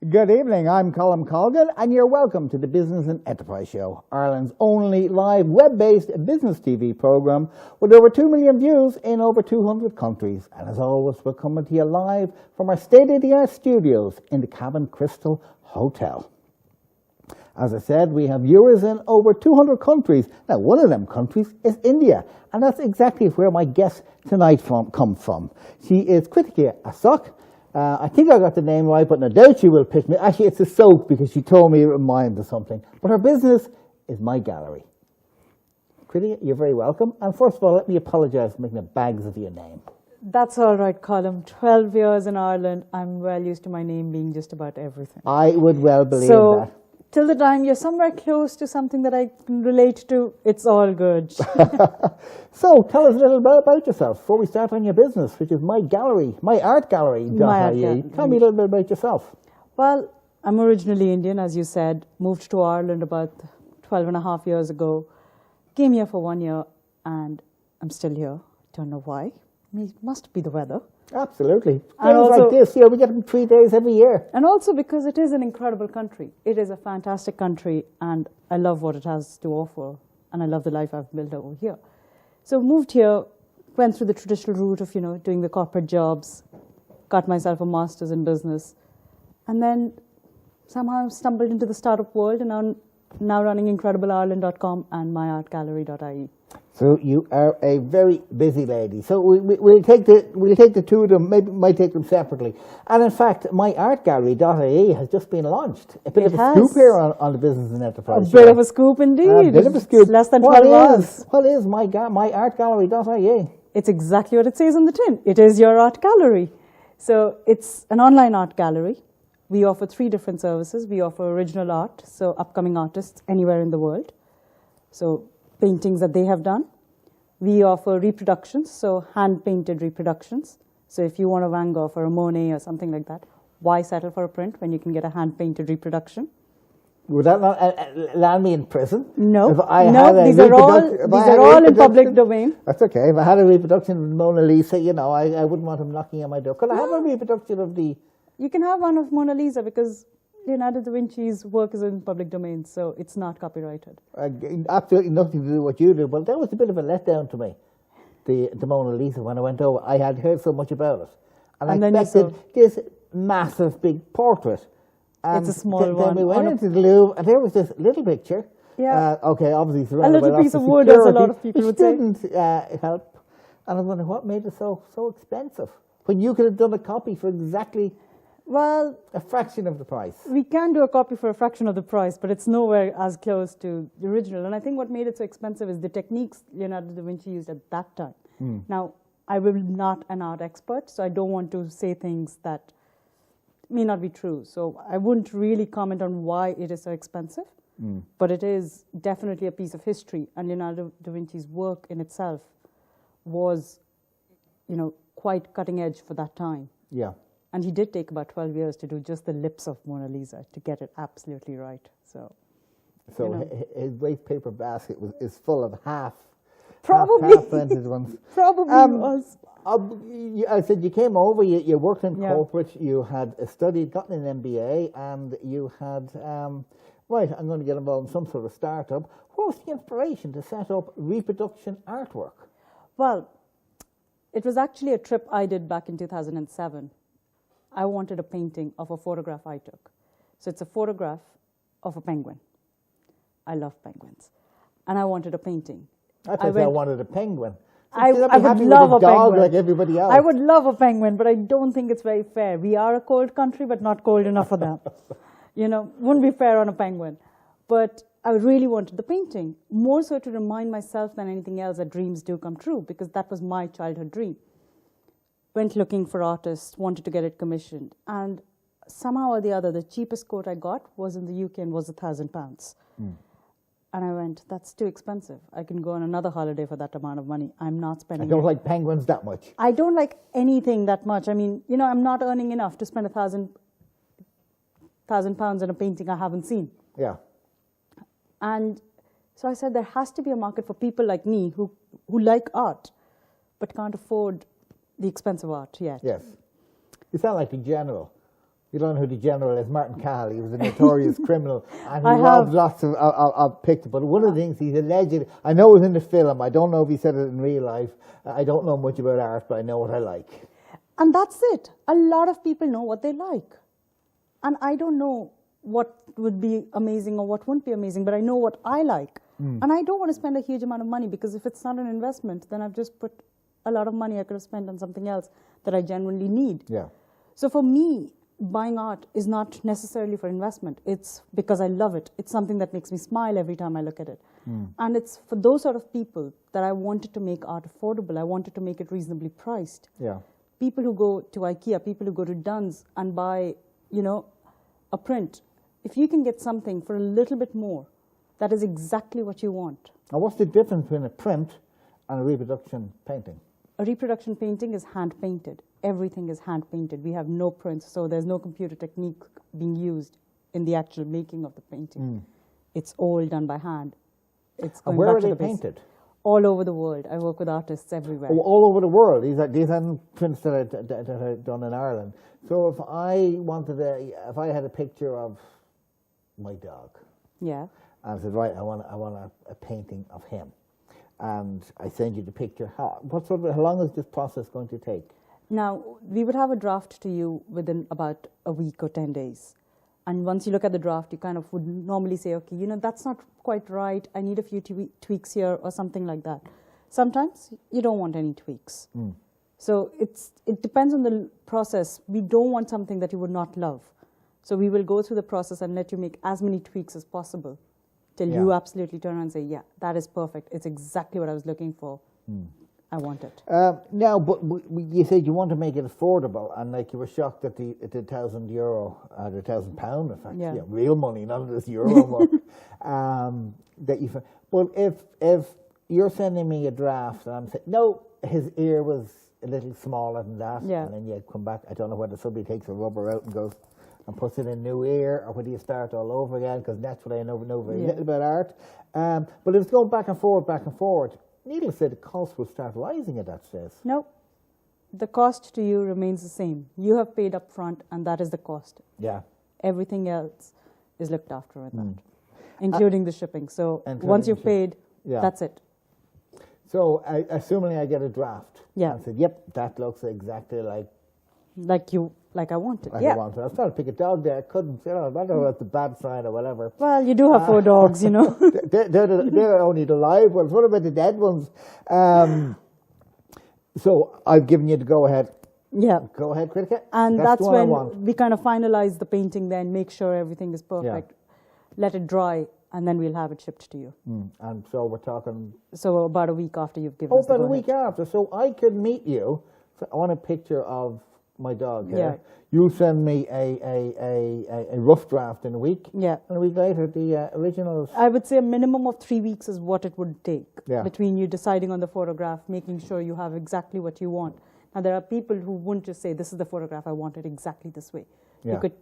Good evening, I'm Colm Colgan, and you're welcome to the Business and Enterprise Show, Ireland's only live web-based business TV programme with over 2 million views in over 200 countries. And as always, we're coming to you live from our state-of-the-art studios in the Cabin Crystal Hotel. As I said, we have viewers in over 200 countries. Now, one of them countries is India, and that's exactly where my guest tonight come from. She is Kritika Ashok. I think I got the name right, but no doubt she will pitch me. Actually, it's a soap because she told me it reminded of something. But her business is My Gallery. Kritika, you're very welcome. And first of all, let me apologise for making a bags of your name. That's all right, Colm. 12 years in Ireland, I'm well used to my name being just about everything. I would well believe that. Till the time you're somewhere close to something that I can relate to, it's all good. So, tell us a little bit about yourself before we start on your business, which is My Gallery, My Art Gallery. Tell me a little bit about yourself. Well, I'm originally Indian, as you said, moved to Ireland about 12 and a half years ago, came here for 1 year, and I'm still here. Don't know why. It must be the weather. Absolutely. Days like this, we get them 3 days every year. And also because it is an incredible country. It is a fantastic country, and I love what it has to offer, and I love the life I've built over here. So moved here, went through the traditional route of, doing the corporate jobs, got myself a master's in business, and then somehow stumbled into the startup world, and I'm now running IncredibleIreland.com and myartgallery.ie. So you are a very busy lady. So we'll take the two of them. Maybe might take them separately. And in fact, myartgallery.ie has just been launched. A bit of a scoop here on the Business and Enterprise. A bit of a scoop indeed. A bit of a scoop. It's less than 12 hours. What is myartgallery.ie? It's exactly what it says on the tin. It is your art gallery. So it's an online art gallery. We offer 3 different services. We offer original art, so upcoming artists anywhere in the world. So paintings that they have done. We offer reproductions, so hand-painted reproductions. So if you want a Van Gogh or a Monet or something like that, why settle for a print when you can get a hand-painted reproduction? Would that not land me in prison? No, these are all in public domain. That's okay. If I had a reproduction of Mona Lisa, I wouldn't want him knocking on my door. Could I have a reproduction of the... You can have one of Mona Lisa because Leonardo da Vinci's work is in public domain, so it's not copyrighted. Absolutely nothing to do with what you do, but that was a bit of a letdown to me, the Mona Lisa, when I went over. I had heard so much about it. And I expected this massive, big portrait. And it's a small one. Then we went into the Louvre, and there was this little picture. Yeah. Obviously a little piece of wood, as a lot of people would say. It didn't help. And I wonder what made it so expensive, when you could have done a copy for exactly... Well, a fraction of the price. We can do a copy for a fraction of the price, but it's nowhere as close to the original. And I think what made it so expensive is the techniques Leonardo da Vinci used at that time. Now, I am not an art expert, so I don't want to say things that may not be true. So I wouldn't really comment on why it is so expensive, but it is definitely a piece of history. And Leonardo da Vinci's work in itself was, quite cutting edge for that time. Yeah. And he did take about 12 years to do just the lips of Mona Lisa to get it absolutely right. So his waste paper basket is full of half printed ones. Probably was. I said you came over, you worked in corporate, you had studied, gotten an MBA, and you had, I'm going to get involved in some sort of startup. What was the inspiration to set up Reproduction Artwork? Well, it was actually a trip I did back in 2007. I wanted a painting of a photograph I took. So it's a photograph of a penguin. I love penguins. And I wanted a painting. I wanted a penguin. I would love a penguin. Like everybody else. I would love a penguin, but I don't think it's very fair. We are a cold country, but not cold enough for them. Wouldn't be fair on a penguin. But I really wanted the painting, more so to remind myself than anything else that dreams do come true, because that was my childhood dream. Went looking for artists, wanted to get it commissioned. And somehow or the other, the cheapest quote I got was in the UK and was £1,000. And I went, that's too expensive. I can go on another holiday for that amount of money. I'm not spending I don't like penguins that much. I don't like anything that much. I mean, I'm not earning enough to spend £1,000 on a painting I haven't seen. Yeah. And so I said, there has to be a market for people like me who like art, but can't afford the expensive art yet. Yes. You sound like a general. You don't know who the general is, Martin Cahill. He was a notorious criminal, and he I robbed have. lots of pictures. But one of the things he's alleged, I know it was in the film, I don't know if he said it in real life, I don't know much about art, but I know what I like. And that's it. A lot of people know what they like. And I don't know what would be amazing or what wouldn't be amazing, but I know what I like. And I don't want to spend a huge amount of money, because if it's not an investment, then I've just put a lot of money I could have spent on something else that I genuinely need. Yeah. So for me, buying art is not necessarily for investment. It's because I love it. It's something that makes me smile every time I look at it. And it's for those sort of people that I wanted to make art affordable. I wanted to make it reasonably priced. Yeah. People People who go to IKEA, people who go to Dunn's and buy, a print, if you can get something for a little bit more, that is exactly what you want. Now, what's the difference between a print and a reproduction painting? A reproduction painting is hand painted. Everything is hand painted. We have no prints, so there's no computer technique being used in the actual making of the painting. It's all done by hand. It's going And where back are to they the base. Painted? All over the world. I work with artists everywhere. All over the world. These are prints that I've done in Ireland. So if if I had a picture of my dog, Yeah. and I said, right, I want a painting of him, and I send you the picture, how long is this process going to take? Now, we would have a draft to you within about a week or 10 days. And once you look at the draft, you kind of would normally say, okay, that's not quite right. I need a few tweaks here or something like that. Sometimes you don't want any tweaks. So it depends on the process. We don't want something that you would not love. So we will go through the process and let you make as many tweaks as possible till you absolutely turn around and say, yeah, that is perfect. It's exactly what I was looking for. I want it. Now, but you said you want to make it affordable, and like you were shocked at the £1,000, the £1,000, in fact, real money, not this euro much. But if you're sending me a draft and I'm saying, no, his ear was a little smaller than that, and then you come back, I don't know whether somebody takes a rubber out and goes and puts in a new ear, or whether you start all over again, because naturally I know very little about art. But if it's going back and forward, needless to say, the cost will start rising at that stage. No, the cost to you remains the same. You have paid up front, and that is the cost. Yeah. Everything else is looked after with that, including the shipping. So once you've paid, that's it. So assuming I get a draft, Yeah. and said, yep, that looks exactly like I wanted. I wanted. I was trying to pick a dog there. I couldn't. I don't know if it's a bad sign or whatever. Well, you do have 4 dogs, They're only the live ones. What about the dead ones? So I've given you the go-ahead. Yeah. Go ahead, Kritika. And that's the one I when want. we kind of finalize the painting, then make sure everything is perfect, let it dry, and then we'll have it shipped to you. And so we're talking... So about a week after you've given us the about a go-ahead. week after. So I could meet you. So I want a picture of my dog here. Yeah. You'll send me a rough draft in a week. Yeah. And a week later, the originals. I would say a minimum of 3 weeks is what it would take between you deciding on the photograph, making sure you have exactly what you want. Now, there are people who wouldn't just say, this is the photograph, I want it exactly this way. Yeah. You could,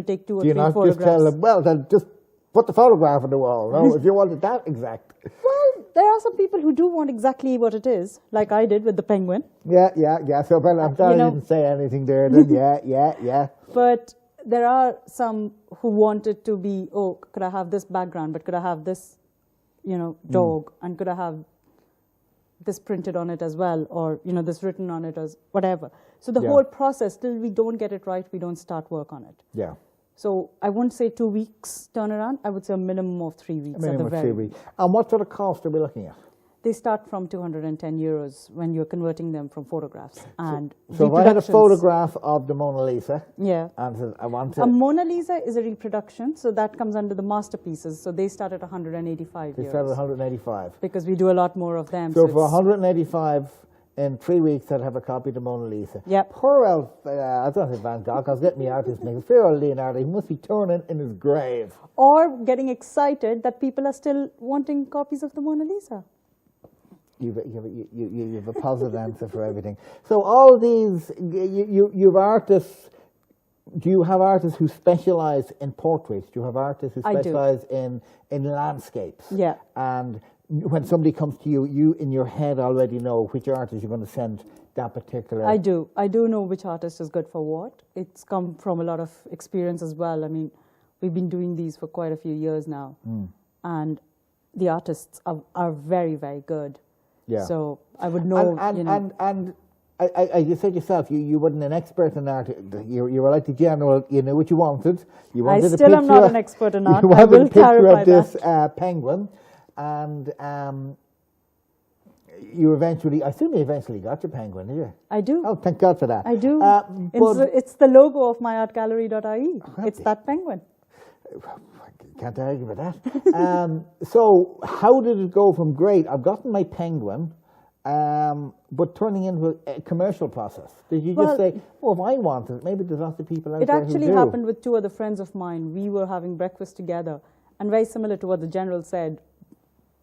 take 2 or Do you 3 not photographs. just tell them, well, then just put the photograph on the wall? No, if you wanted that exact. Well, there are some people who do want exactly what it is, like I did with the penguin. Yeah. So, well, I'm sorry I didn't say anything there. Then. yeah. But there are some who want it to be, could I have this background, but could I have this, dog, and could I have this printed on it as well, or, this written on it as whatever. So the whole process, till we don't get it right, we don't start work on it. Yeah. So I wouldn't say 2 weeks turnaround. I would say a minimum of 3 weeks. Minimum of 3 weeks. And what sort of cost are we looking at? They start from €210 when you're converting them from photographs. And so if I had a photograph of the Mona Lisa, and said, I want to... A Mona Lisa is a reproduction, so that comes under the masterpieces. So they start at €185. They start at 185. Because we do a lot more of them. So for 185 in 3 weeks, I'd have a copy of the Mona Lisa. Yep. Poor old, I don't think Van Gogh, I was getting me artist mix. Poor old Leonardo, he must be turning in his grave. Or getting excited that people are still wanting copies of the Mona Lisa. You've a positive answer for everything. So all these, you've artists. Do you have artists who specialise in portraits? Do you have artists who specialise in landscapes? Yeah. And when somebody comes to you, you in your head already know which artist you're going to send that particular? I do. I do know which artist is good for what. It's come from a lot of experience as well. I mean, we've been doing these for quite a few years now. And the artists are very, very good. Yeah. So I would know, And you said yourself, you weren't an expert in art. You were like the general, you knew what you wanted. You I wanted still am not an expert in art. You I wanted will a picture clarify of this that. penguin. And you eventually, I assume you eventually got your penguin, did you? I do. Oh, thank God for that. I do. But It's the logo of myartgallery.ie. It's that penguin. can't argue with that. So how did it go from great, I've gotten my penguin, but turning into a commercial process? Did you just say, oh, if I want it, maybe there's lots of people out there who do? It actually happened with two other friends of mine. We were having breakfast together, and very similar to what the general said,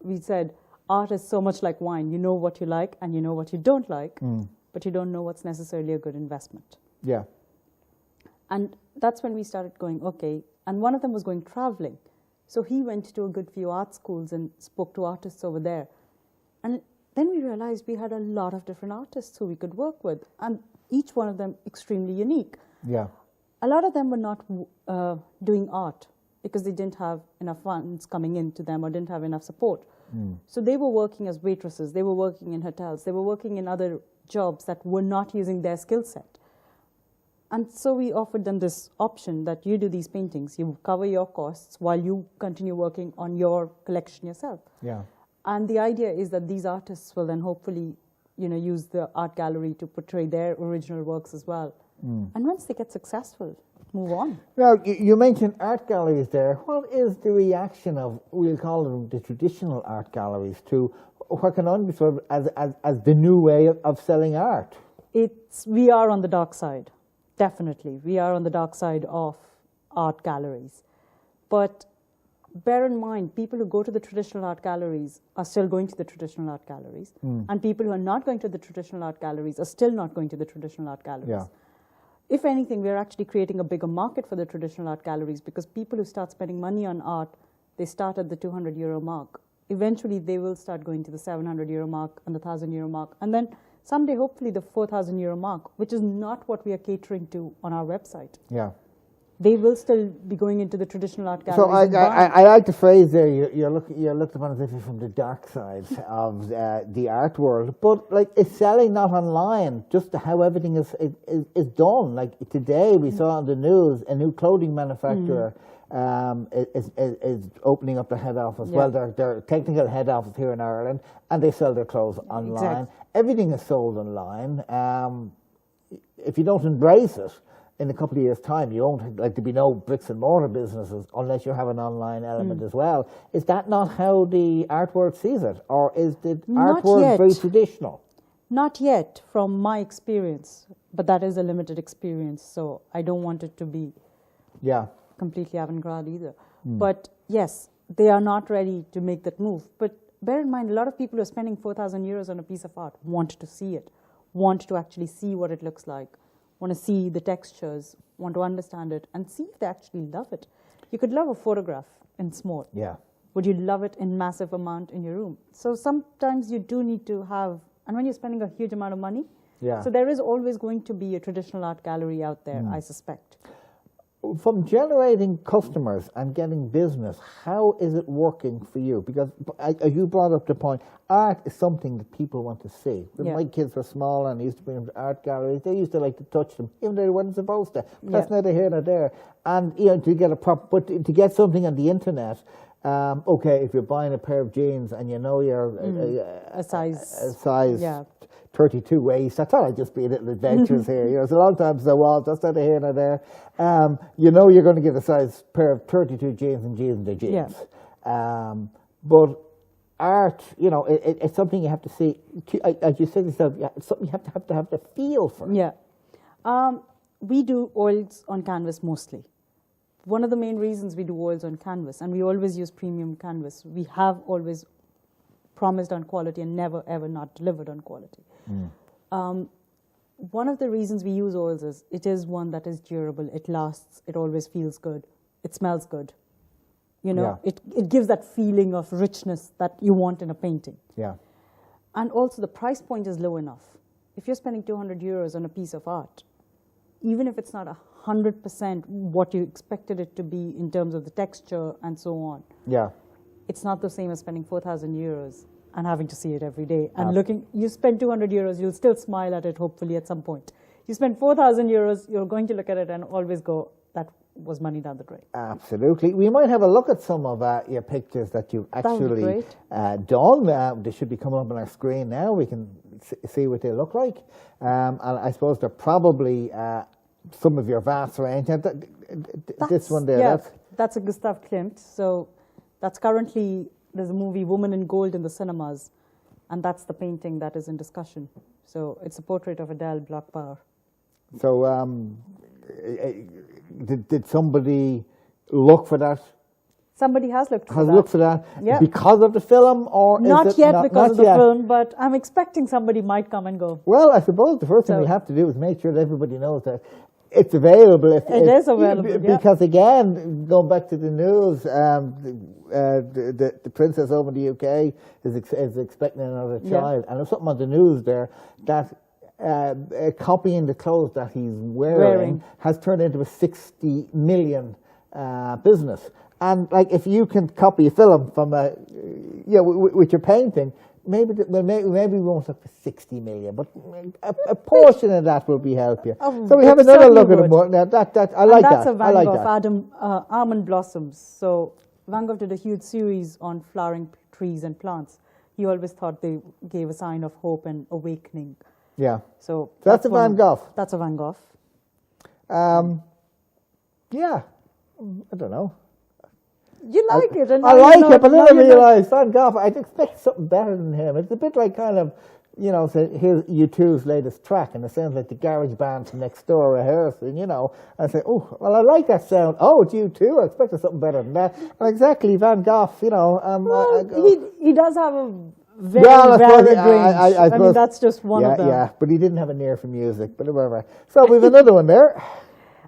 we said, art is so much like wine. You know what you like and you know what you don't like, but you don't know what's necessarily a good investment. Yeah. And that's when we started going, okay. And one of them was going traveling. So he went to a good few art schools and spoke to artists over there. And then we realized we had a lot of different artists who we could work with, and each one of them extremely unique. Yeah. A lot of them were not doing art because they didn't have enough funds coming in to them or didn't have enough support. So they were working as waitresses, they were working in hotels, they were working in other jobs that were not using their skill set. And so we offered them this option that you do these paintings, you cover your costs while you continue working on your collection yourself. Yeah. And the idea is that these artists will then hopefully, use the art gallery to portray their original works as well. And once they get successful, move on. Now, you mentioned art galleries there. What is the reaction of, we'll call them the traditional art galleries, to what can only be sort of as the new way of selling art? We are on the dark side, definitely. We are on the dark side of art galleries. But bear in mind, people who go to the traditional art galleries are still going to the traditional art galleries. And people who are not going to the traditional art galleries are still not going to the traditional art galleries. Yeah. If anything, we're actually creating a bigger market for the traditional art galleries, because people who start spending money on art, they start at the 200 euro mark. Eventually, they will start going to the 700 euro mark and the 1,000 euro mark. And then someday, hopefully, the 4,000 euro mark, which is not what we are catering to on our website. Yeah. They will still be going into the traditional art galleries. So I like the phrase there. You're looked upon as if you're from the dark side of the art world, but like it's selling not online, just how everything is done. Like today, we saw on the news a new clothing manufacturer is opening up their head office. Yeah. Well, their technical head office here in Ireland, and they sell their clothes online. Exactly. Everything is sold online. If you don't embrace it, in a couple of years' time, you won't, like, there'll be no bricks and mortar businesses unless you have an online element as well. Is that not how the art world sees it? Or is the art world very traditional? Not yet, from my experience. But that is a limited experience, so I don't want it to be completely avant-garde either. But yes, they are not ready to make that move. But bear in mind, a lot of people who are spending 4,000 euros on a piece of art want to see it, want to actually see what it looks like, want to see the textures, want to understand it, and see if they actually love it. You could love a photograph in small. Yeah. Would you love it in massive amount in your room? So sometimes you do need to have, and when you're spending a huge amount of money, so there is always going to be a traditional art gallery out there, I suspect. From generating customers and getting business, how is it working for you? Because as you brought up the point, art is something that people want to see. When my kids were small and I used to bring them to art galleries, they used to like to touch them, even though they weren't supposed to. That's neither here nor there. And to get but to get something on the internet, okay, if you're buying a pair of jeans and you know you're a size 32 waist, I thought I'd just be a little adventurous here. So a long time since I was, that's neither here nor there. You're going to get a size pair of 32 jeans and jeans and jeans. But art, it's something you have to see. As you said yourself, it's something you have to have the feel for. Yeah. We do oils on canvas mostly. One of the main reasons we do oils on canvas, and we always use premium canvas, we have always promised on quality and never ever not delivered on quality. One of the reasons we use oils is it is one that is durable, it lasts, it always feels good, it smells good. It gives that feeling of richness that you want in a painting. Yeah. And also the price point is low enough. if you're spending 200 euros on a piece of art, even if it's not 100% what you expected it to be in terms of the texture and so on, Yeah. it's not the same as spending 4,000 euros and having to see it every day. And looking, you spend 200 euros, you'll still smile at it, hopefully, at some point. You spend 4,000 euros, you're going to look at it and always go, that was money down the drain. Absolutely. We might have a look at some of your pictures that you've actually done. They should be coming up on our screen now. We can see what they look like. And I suppose they're probably some of your vast range. This one there. Yeah, that's a Gustav Klimt. So that's currently, there's a movie, Woman in Gold, in the cinemas. And that's the painting that is in discussion. So it's a portrait of Adele Bloch Power. So did somebody look for that? Somebody has looked for that. Has looked for that Yeah. because of the film, or not is it yet not, because not of the yet. film, but I'm expecting somebody might come and go. Well, I suppose the first thing we have to do is make sure that everybody knows that it's available. It is available, yeah. Because again, going back to the news, the princess over in the UK is expecting another child, and there's something on the news there that copying the clothes that he's wearing has turned into a 60 million business. And like, if you can copy a film from with your painting, maybe we won't look for 60 million, but a portion of that will be help you. So we have another look at it. Now that I like that. That's a Van Gogh, Almond Blossoms. So Van Gogh did a huge series on flowering trees and plants. He always thought they gave a sign of hope and awakening. Yeah. So that's a Van Gogh. That's a Van Gogh. Yeah. I don't know. You like it, and I like it, but then I realised Van Gogh, I'd expect something better than him. It's a bit like kind of, say, here's U2's latest track, and it sounds like the garage band from next door rehearsing, I say, oh, well, I like that sound. Oh, it's U2, I expected something better than that. Well, exactly, Van Gogh, he does have a very varied range. I mean, that's just one of them. Yeah, but he didn't have an ear for music, but whatever. So we have another one there.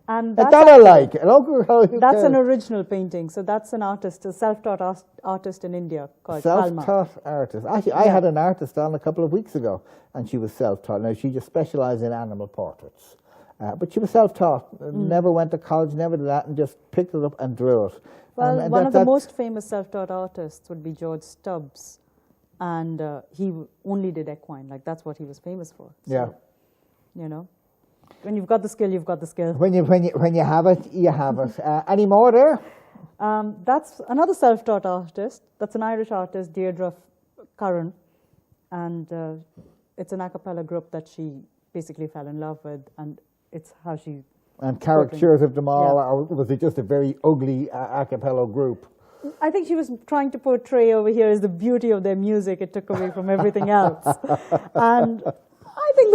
And that I like. That's an original painting. So that's an artist, a self-taught artist in India called Colm. Self-taught artist. Actually, I had an artist on a couple of weeks ago, and she was self-taught. Now, she just specialised in animal portraits. But she was self-taught, never went to college, never did that, and just picked it up and drew it. Well, one of the most famous self-taught artists would be George Stubbs. And he only did equine. Like, that's what he was famous for. So, yeah. When you've got the skill, you've got the skill. When you have it, you have it. Any more there? That's another self-taught artist. That's an Irish artist, Deirdre Curran. And it's an a cappella group that she basically fell in love with. And it's how she... And caricatures of them all, or was it just a very ugly a cappella group? I think she was trying to portray over here is the beauty of their music. It took away from everything else. And I think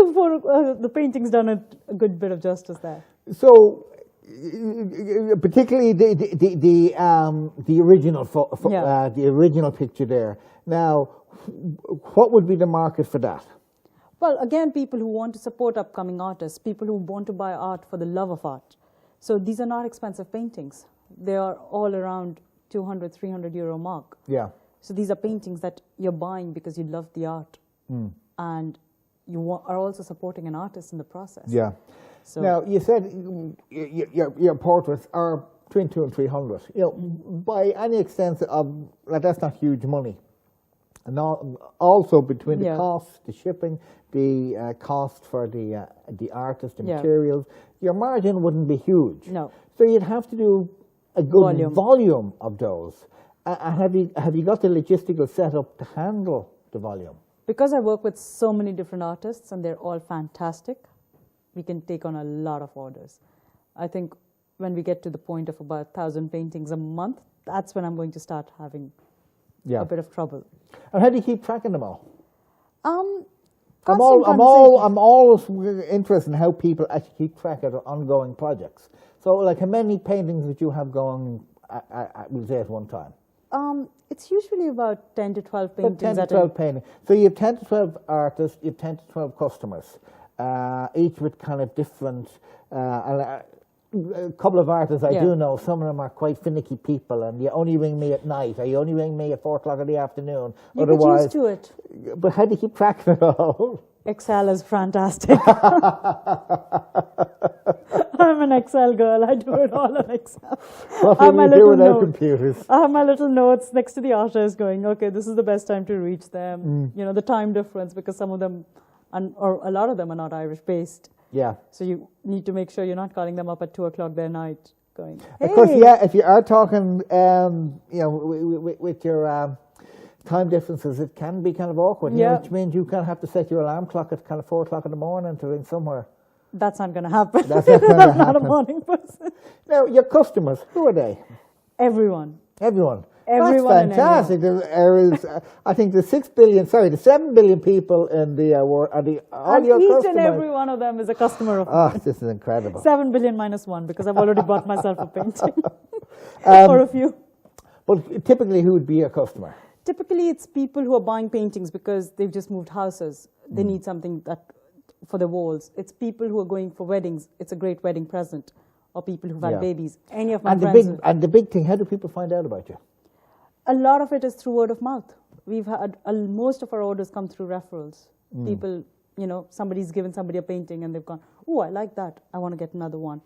the painting's done a good bit of justice there. So, particularly the original the original picture there. Now, what would be the market for that? Well, again, people who want to support upcoming artists, people who want to buy art for the love of art. So these are not expensive paintings. They are all around 200, 300 euro mark. Yeah. So these are paintings that you're buying because you love the art. And you are also supporting an artist in the process. Yeah. So now, you said your portraits are between 200 and 300. By any extent of, that's not huge money. And also between the cost, the shipping, the cost for the artist, the materials, your margin wouldn't be huge. No. So you'd have to do a good volume of those. Have you got the logistical setup to handle the volume? Because I work with so many different artists and they're all fantastic, we can take on a lot of orders. I think when we get to the point of about 1,000 paintings a month, that's when I'm going to start having a bit of trouble. And how do you keep track of them all? I'm always interested in how people actually keep track of their ongoing projects. So, like, how many paintings that you have going, we'll say, at one time? It's usually about 10 to 12 paintings. 10 to 12 paintings. So you have 10 to 12 artists, you have 10 to 12 customers, each with kind of different... a couple of artists I do know, some of them are quite finicky people, and you only ring me at night, or you only ring me at 4 o'clock in the afternoon. You get used to it. But how do you keep track of it all? Excel is fantastic. I'm an Excel girl. I do it all on Excel. What do we do without computers? I have my little notes next to the artist going, okay, this is the best time to reach them. You know, the time difference, because some of them, or a lot of them are not Irish-based. Yeah. So you need to make sure you're not calling them up at 2 o'clock their night going, hey. Of course, yeah, if you are talking, you know, with your time differences, it can be kind of awkward. You know, which means you kind of have to set your alarm clock at kind of 4 o'clock in the morning to ring somewhere. That's not going to happen. That's not going to happen. Not a morning person. Now, your customers, who are they? Everyone. Everyone. Everyone. That's fantastic. There is, I think, the 7 billion people in the world are all your each customers. and every one of them is a customer of mine. This is incredible. 7 billion minus 1, because I've already bought myself a painting. Or a few. But typically, who would be your customer? Typically, it's people who are buying paintings because they've just moved houses. They need something that for the walls. It's people who are going for weddings. It's a great wedding present. Or people who've had babies. Any of my friends. And the big thing, how do people find out about you? A lot of it is through word of mouth. We've had most of our orders come through referrals. People, you know, somebody's given somebody a painting and they've gone, oh, I like that. I want to get another one.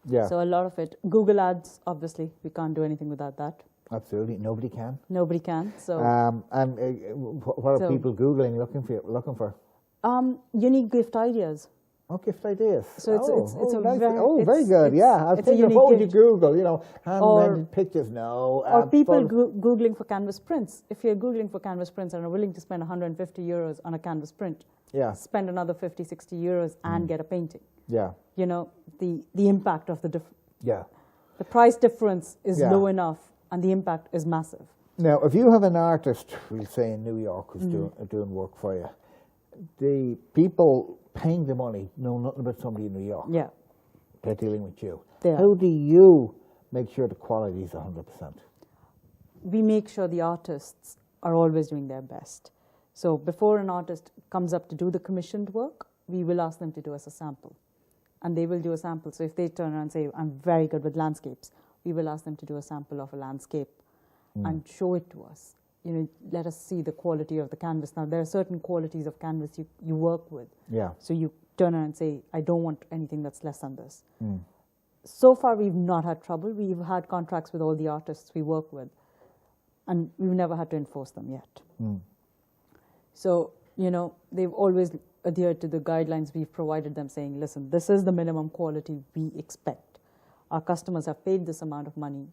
Yeah. So a lot of it. Google ads, obviously, we can't do anything without that. Absolutely, nobody can. Nobody can. So. What are people Googling, looking for? Unique gift ideas. Oh, gift ideas. So it's nice. very, very good. Yeah, I've taken a photo. You Google, you know, hand-rendered pictures. No. Or people googling for canvas prints. If you're googling for canvas prints and are willing to spend 150 euros on a canvas print, spend another 50, 60 euros and get a painting. Yeah. You know, the impact of the the price difference is low enough, and the impact is massive. Now, if you have an artist, we'll say in New York, who's doing work for you, the people paying the money know nothing about somebody in New York. Yeah. They're dealing with you. Yeah. How do you make sure the quality is 100%? We make sure the artists are always doing their best. So before an artist comes up to do the commissioned work, we will ask them to do us a sample. And they will do a sample. So if they turn around and say, I'm very good with landscapes, we will ask them to do a sample of a landscape and show it to us. You know, let us see the quality of the canvas. Now, there are certain qualities of canvas you work with. Yeah. So you turn around and say, I don't want anything that's less than this. So far, we've not had trouble. We've had contracts with all the artists we work with, and we've never had to enforce them yet. So, you know, they've always adhered to the guidelines we've provided them, saying, listen, this is the minimum quality we expect. Our customers have paid this amount of money.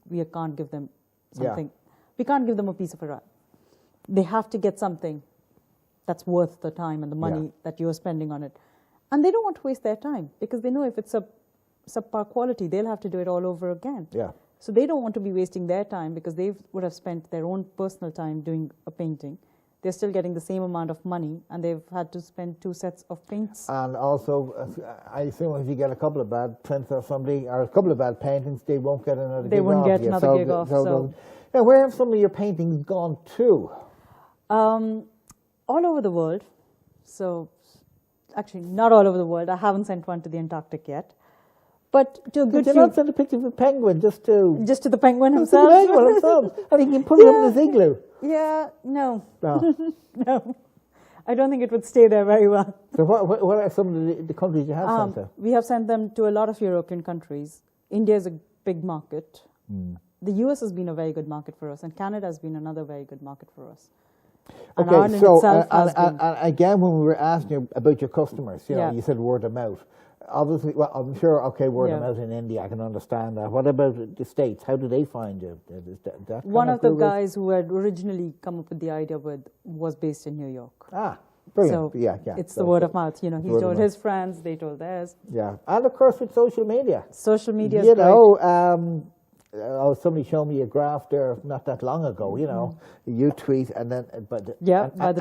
We can't give them something. We can't give them a piece of a rug. They have to get something that's worth the time and the money that you're spending on it. And they don't want to waste their time, because they know if it's a subpar quality, they'll have to do it all over again. Yeah. So they don't want to be wasting their time, because they would have spent their own personal time doing a painting. They're still getting the same amount of money, and they've had to spend 2 sets of paints. And also, I assume if you get a couple of bad prints or somebody, or a couple of bad paintings, they won't get another gig off. They wouldn't get another gig off. Now, where have some of your paintings gone to? All over the world. So, actually, not all over the world. I haven't sent one to the Antarctic yet. But to a good few... Did you not send a picture of the penguin just to... Just to the penguin himself? To the penguin himself. I think you can put it up in his igloo. Yeah, no. No. I don't think it would stay there very well. So what are some of the countries you have sent to? We have sent them to a lot of European countries. India is a big market. The US has been a very good market for us, and Canada has been another very good market for us. And okay, so and again, when we were asking you about your customers, you know, you said word of mouth. Obviously, well, I'm sure, okay, word of mouth in India, I can understand that. What about the States? How do they find you? One of the guys who had originally come up with the idea was based in New York. Ah, brilliant. So it's the word of mouth. You know, he told his friends, they told theirs. Yeah, and of course with social media. Social media is great. Somebody showed me a graph there not that long ago, you know, you tweet and then, by the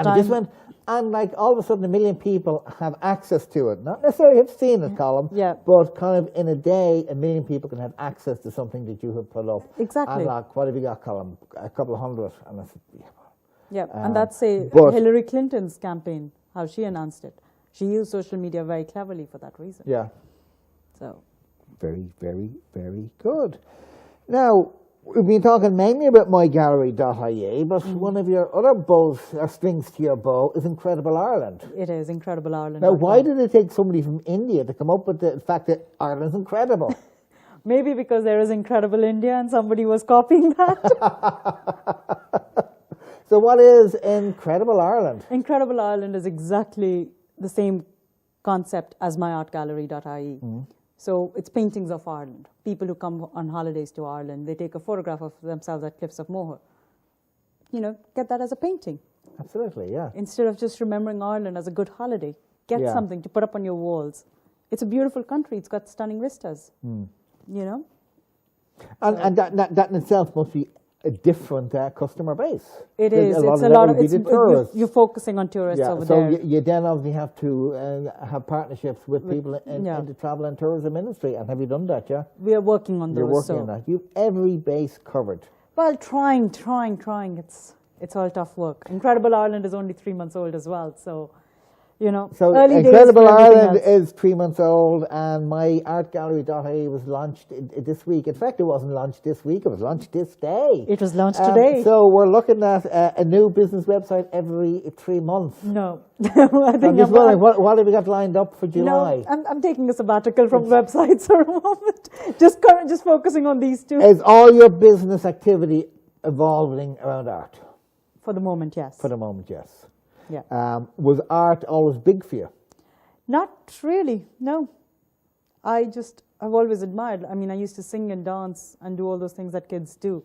time. Just went, and like all of a sudden 1 million people have access to it. Not necessarily have seen it, Colm, but kind of in a day, 1 million people can have access to something that you have put up. Exactly. And like, what have you got, Colm? A couple of hundred. And I said, and that's Hillary Clinton's campaign, how she announced it. She used social media very cleverly for that reason. Yeah. So. Very, very, very good. Now, We've been talking mainly about mygallery.ie, but one of your other bows, or strings to your bow, is Incredible Ireland. It is Incredible Ireland. Now, why did it take somebody from India to come up with the fact that Ireland's incredible? Maybe because there is Incredible India and somebody was copying that. So what is Incredible Ireland? Incredible Ireland is exactly the same concept as myartgallery.ie. So it's paintings of Ireland. People who come on holidays to Ireland, they take a photograph of themselves at Cliffs of Moher. You know, get that as a painting. Absolutely, yeah. Instead of just remembering Ireland as a good holiday, get something to put up on your walls. It's a beautiful country. It's got stunning vistas. You know? And that in itself must be a different customer base. It is. It's a lot of tourists. You're focusing on tourists over so there. You then obviously have to have partnerships with people in the travel and tourism industry. And have you done that, yeah? We are working on those. You're working on that. You've every base covered. Well, trying. It's all tough work. Incredible Ireland is only 3 months old as well, so, you know, so early Incredible days Ireland is 3 months old, and myartgallery.ie was launched this week. In fact, it wasn't launched this week, it was launched this day. It was launched today. So we're looking at a new business website every 3 months. No. I think I'm just wondering, what have we got lined up for July? No, I'm taking a sabbatical from websites for a moment. Just focusing on these two. Is all your business activity evolving around art? For the moment, yes. For the moment, yes. Yeah. Was art always big for you? Not really, no. I've always admired. I mean, I used to sing and dance and do all those things that kids do.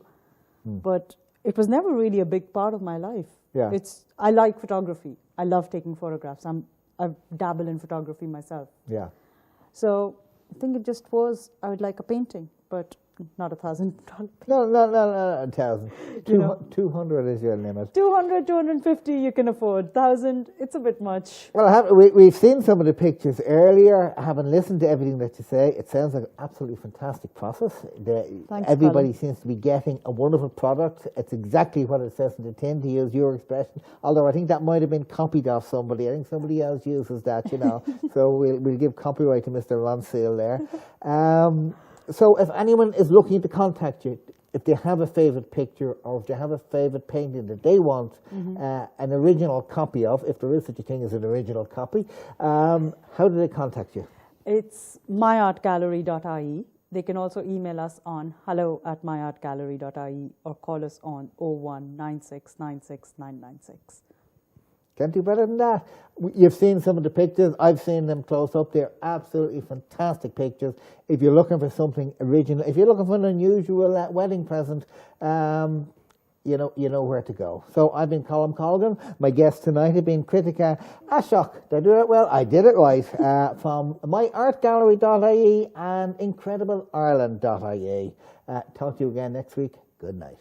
But it was never really a big part of my life. Yeah. I like photography. I love taking photographs. I dabble in photography myself. Yeah. So I think it just was, I would like a painting, but not $1,000. No, 1,000. 200 is your limit. 200, 250 you can afford. 1,000, it's a bit much. Well, we've seen some of the pictures earlier. I haven't listened to everything that you say. It sounds like an absolutely fantastic process. Thanks, Everybody Colm. seems to be getting a wonderful product. It's exactly what it says in the tin, to use your expression. Although I think that might have been copied off somebody. I think somebody else uses that, you know. So we'll give copyright to Mr. Ronseal there. So if anyone is looking to contact you, if they have a favourite picture or if they have a favourite painting that they want an original copy of, if there is such a thing as an original copy, how do they contact you? It's myartgallery.ie. They can also email us on hello@myartgallery.ie or call us on 01 96 96 996. Can't do better than that. You've seen some of the pictures. I've seen them close up. They're absolutely fantastic pictures. If you're looking for something original, if you're looking for an unusual wedding present, you know where to go. So I've been Colm Colgan. My guest tonight has been Kritika Ashok. Did I do it well? I did it right. From myartgallery.ie and incredible ireland.ie. Talk to you again next week. Good night.